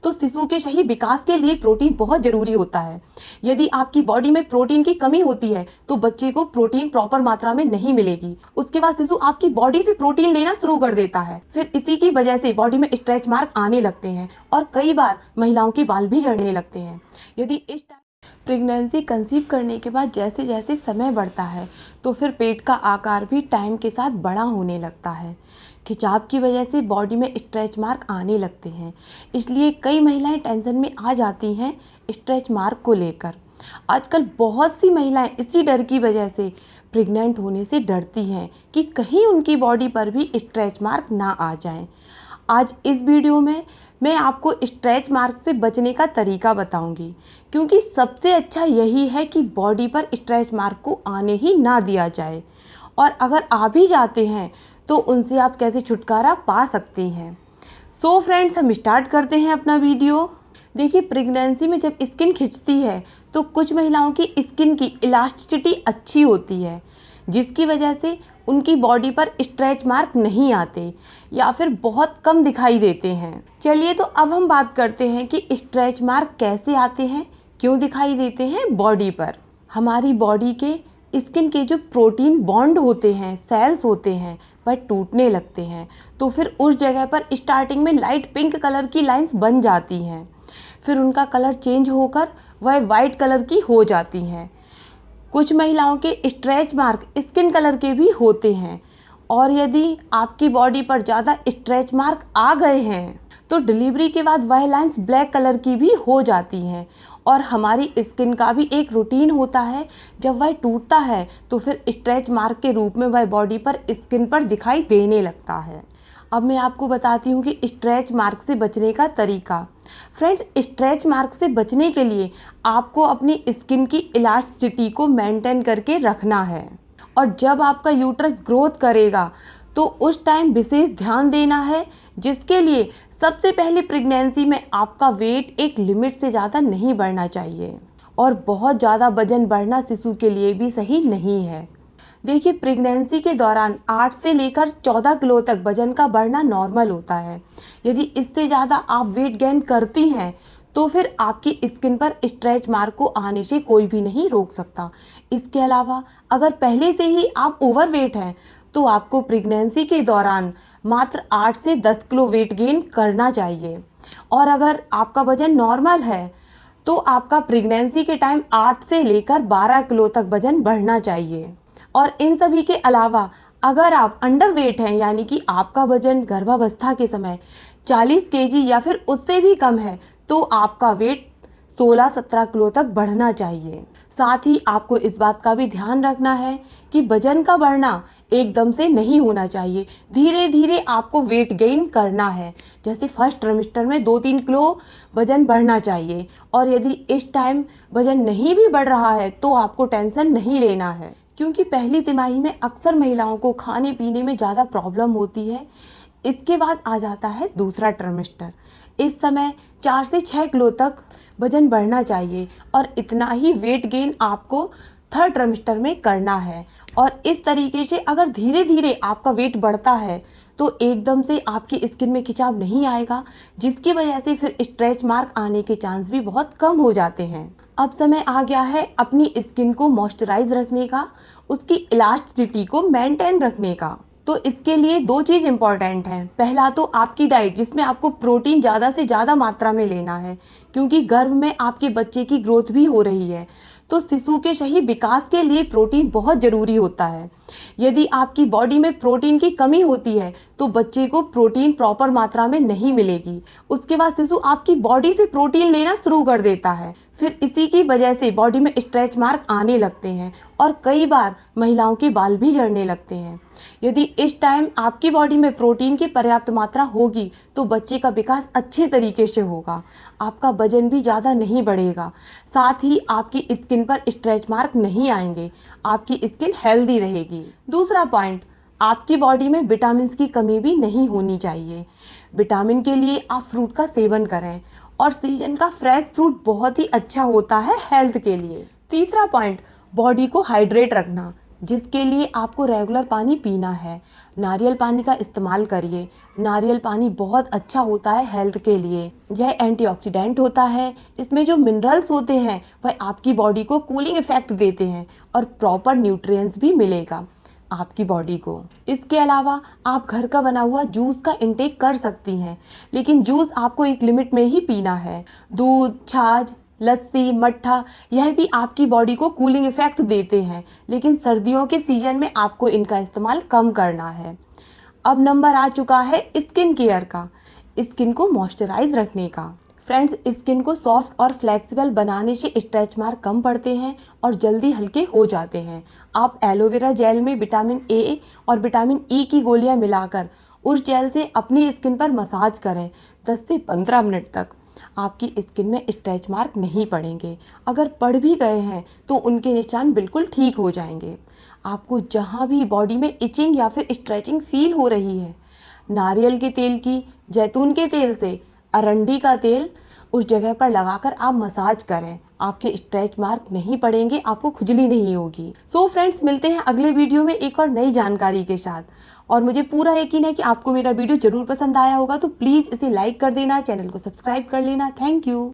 तो शिशु के सही विकास के लिए प्रोटीन बहुत जरूरी होता है। यदि आपकी बॉडी में प्रोटीन की कमी होती है तो बच्चे को प्रोटीन प्रॉपर मात्रा में नहीं मिलेगी। उसके बाद शिशु आपकी बॉडी से प्रोटीन लेना शुरू कर देता है। फिर इसी की वजह से बॉडी में स्ट्रेच मार्क आने लगते हैं और कई बार महिलाओं के बाल भी झड़ने लगते हैं। यदि इस प्रेगनेंसी कंसीव करने के बाद जैसे जैसे समय बढ़ता है तो फिर पेट का आकार भी टाइम के साथ बड़ा होने लगता है। खिंचाव की वजह से बॉडी में स्ट्रेच मार्क आने लगते हैं, इसलिए कई महिलाएं टेंशन में आ जाती हैं स्ट्रेच मार्क को लेकर। आजकल बहुत सी महिलाएं इसी डर की वजह से प्रेग्नेंट होने से डरती हैं कि कहीं उनकी बॉडी पर भी स्ट्रेच मार्क ना आ जाएं। आज इस वीडियो में मैं आपको स्ट्रेच मार्क से बचने का तरीका बताऊंगी, क्योंकि सबसे अच्छा यही है कि बॉडी पर स्ट्रेच मार्क को आने ही ना दिया जाए, और अगर आ भी जाते हैं तो उनसे आप कैसे छुटकारा पा सकते हैं। सो फ्रेंड्स, हम स्टार्ट करते हैं अपना वीडियो। देखिए, प्रेगनेंसी में जब स्किन खिंचती है तो कुछ महिलाओं की स्किन की इलास्टिसिटी अच्छी होती है, जिसकी वजह से उनकी बॉडी पर स्ट्रेच मार्क नहीं आते या फिर बहुत कम दिखाई देते हैं। चलिए, तो अब हम बात करते हैं कि स्ट्रेच मार्क कैसे आते हैं, क्यों दिखाई देते हैं बॉडी पर। हमारी बॉडी के स्किन के जो प्रोटीन बॉन्ड होते हैं, सेल्स होते हैं, वह टूटने लगते हैं, तो फिर उस जगह पर स्टार्टिंग में लाइट पिंक कलर की लाइंस बन जाती हैं। फिर उनका कलर चेंज होकर वह वाइट कलर की हो जाती हैं। कुछ महिलाओं के स्ट्रेच मार्क स्किन कलर के भी होते हैं, और यदि आपकी बॉडी पर ज़्यादा स्ट्रेच मार्क आ गए हैं तो डिलीवरी के बाद वह लाइंस ब्लैक कलर की भी हो जाती हैं। और हमारी स्किन का भी एक रूटीन होता है, जब वह टूटता है तो फिर स्ट्रेच मार्क के रूप में वह बॉडी पर स्किन पर दिखाई देने लगता है। अब मैं आपको बताती हूँ कि स्ट्रेच मार्क से बचने का तरीका। फ्रेंड्स, स्ट्रेच मार्क से बचने के लिए आपको अपनी स्किन की इलास्टिसिटी को मेंटेन करके रखना है, और जब आपका यूट्रस ग्रोथ करेगा तो उस टाइम विशेष ध्यान देना है, जिसके लिए सबसे पहले प्रेगनेंसी में आपका वेट एक लिमिट से ज़्यादा नहीं बढ़ना चाहिए, और बहुत ज़्यादा वजन बढ़ना शिशु के लिए भी सही नहीं है। देखिए, प्रेगनेंसी के दौरान 8 से लेकर 14 किलो तक वजन का बढ़ना नॉर्मल होता है। यदि इससे ज़्यादा आप वेट गेन करती हैं तो फिर आपकी स्किन पर स्ट्रेच मार्क को आने से कोई भी नहीं रोक सकता। इसके अलावा अगर पहले से ही आप ओवरवेट हैं तो आपको प्रेगनेंसी के दौरान मात्र 8 से 10 किलो वेट गेन करना चाहिए, और अगर आपका वजन नॉर्मल है तो आपका प्रेगनेंसी के टाइम 8 से लेकर 12 किलो तक वजन बढ़ना चाहिए। और इन सभी के अलावा अगर आप अंडरवेट हैं, यानी कि आपका वजन गर्भावस्था के समय 40 केजी या फिर उससे भी कम है, तो आपका वेट 16-17 किलो तक बढ़ना चाहिए। साथ ही आपको इस बात का भी ध्यान रखना है कि वजन का बढ़ना एकदम से नहीं होना चाहिए, धीरे धीरे आपको वेट गेन करना है। जैसे फर्स्ट ट्रिमेस्टर में 2-3 किलो वजन बढ़ना चाहिए, और यदि इस टाइम वजन नहीं भी बढ़ रहा है तो आपको टेंशन नहीं लेना है, क्योंकि पहली तिमाही में अक्सर महिलाओं को खाने पीने में ज़्यादा प्रॉब्लम होती है। इसके बाद आ जाता है दूसरा ट्रिमेस्टर। इस समय 4 से 6 किलो तक वजन बढ़ना चाहिए, और इतना ही वेट गेन आपको थर्ड ट्रिमेस्टर में करना है। और इस तरीके से अगर धीरे धीरे आपका वेट बढ़ता है तो एकदम से आपकी स्किन में खिंचाव नहीं आएगा, जिसकी वजह से फिर स्ट्रेच मार्क आने के चांस भी बहुत कम हो जाते हैं। अब समय आ गया है अपनी स्किन को मॉइस्चराइज रखने का, उसकी इलास्टिसिटी को मेंटेन रखने का। तो इसके लिए 2 चीज़ इंपॉर्टेंट हैं। पहला तो आपकी डाइट, जिसमें आपको प्रोटीन ज़्यादा से ज़्यादा मात्रा में लेना है, क्योंकि गर्भ में आपके बच्चे की ग्रोथ भी हो रही है, तो शिशु के सही विकास के लिए प्रोटीन बहुत ज़रूरी होता है। यदि आपकी बॉडी में प्रोटीन की कमी होती है तो बच्चे को प्रोटीन प्रॉपर मात्रा में नहीं मिलेगी। उसके बाद शिशु आपकी बॉडी से प्रोटीन लेना शुरू कर देता है, फिर इसी की वजह से बॉडी में स्ट्रेच मार्क आने लगते हैं, और कई बार महिलाओं के बाल भी झड़ने लगते हैं। यदि इस टाइम आपकी बॉडी में प्रोटीन की पर्याप्त मात्रा होगी तो बच्चे का विकास अच्छे तरीके से होगा, आपका वजन भी ज़्यादा नहीं बढ़ेगा, साथ ही आपकी स्किन पर स्ट्रेच मार्क नहीं आएंगे, आपकी स्किन हेल्दी रहेगी। दूसरा पॉइंट, आपकी बॉडी में विटामिन की कमी भी नहीं होनी चाहिए। विटामिन के लिए आप फ्रूट का सेवन करें, और सीजन का फ्रेश फ्रूट बहुत ही अच्छा होता है हेल्थ के लिए। तीसरा पॉइंट, बॉडी को हाइड्रेट रखना। जिसके लिए आपको रेगुलर पानी पीना है। नारियल पानी का इस्तेमाल करिए। नारियल पानी बहुत अच्छा होता है हेल्थ के लिए। यह एंटीऑक्सीडेंट होता है। इसमें जो मिनरल्स होते हैं वह आपकी बॉडी को कूलिंग इफेक्ट देते हैं और प्रॉपर न्यूट्रिएंट्स भी मिलेगा आपकी बॉडी को। इसके अलावा आप घर का बना हुआ जूस का इंटेक कर सकती हैं, लेकिन जूस आपको एक लिमिट में ही पीना है। दूध, छाछ, लस्सी, मट्ठा यह भी आपकी बॉडी को कूलिंग इफेक्ट देते हैं, लेकिन सर्दियों के सीजन में आपको इनका इस्तेमाल कम करना है। अब नंबर आ चुका है स्किन केयर का, स्किन को मॉइस्चराइज रखने का। फ्रेंड्स, स्किन को सॉफ्ट और फ्लेक्सिबल बनाने से स्ट्रेच मार्क कम पड़ते हैं और जल्दी हल्के हो जाते हैं। आप एलोवेरा जेल में विटामिन ए और विटामिन ई की गोलियां मिलाकर उस जेल से अपनी स्किन पर मसाज करें 10 से 15 मिनट तक। आपकी स्किन में स्ट्रेच मार्क नहीं पड़ेंगे। अगर पड़ भी गए हैं तो उनके निशान बिल्कुल ठीक हो जाएंगे। आपको जहाँ भी बॉडी में इचिंग या फिर स्ट्रेचिंग फील हो रही है, नारियल के तेल की, जैतून के तेल से, अरंडी का तेल उस जगह पर लगाकर आप मसाज करें। आपके स्ट्रेच मार्क नहीं पड़ेंगे, आपको खुजली नहीं होगी। सो फ्रेंड्स, मिलते हैं अगले वीडियो में एक और नई जानकारी के साथ। और मुझे पूरा यकीन है कि आपको मेरा वीडियो जरूर पसंद आया होगा, तो प्लीज़ इसे लाइक कर देना, चैनल को सब्सक्राइब कर लेना। Thank you.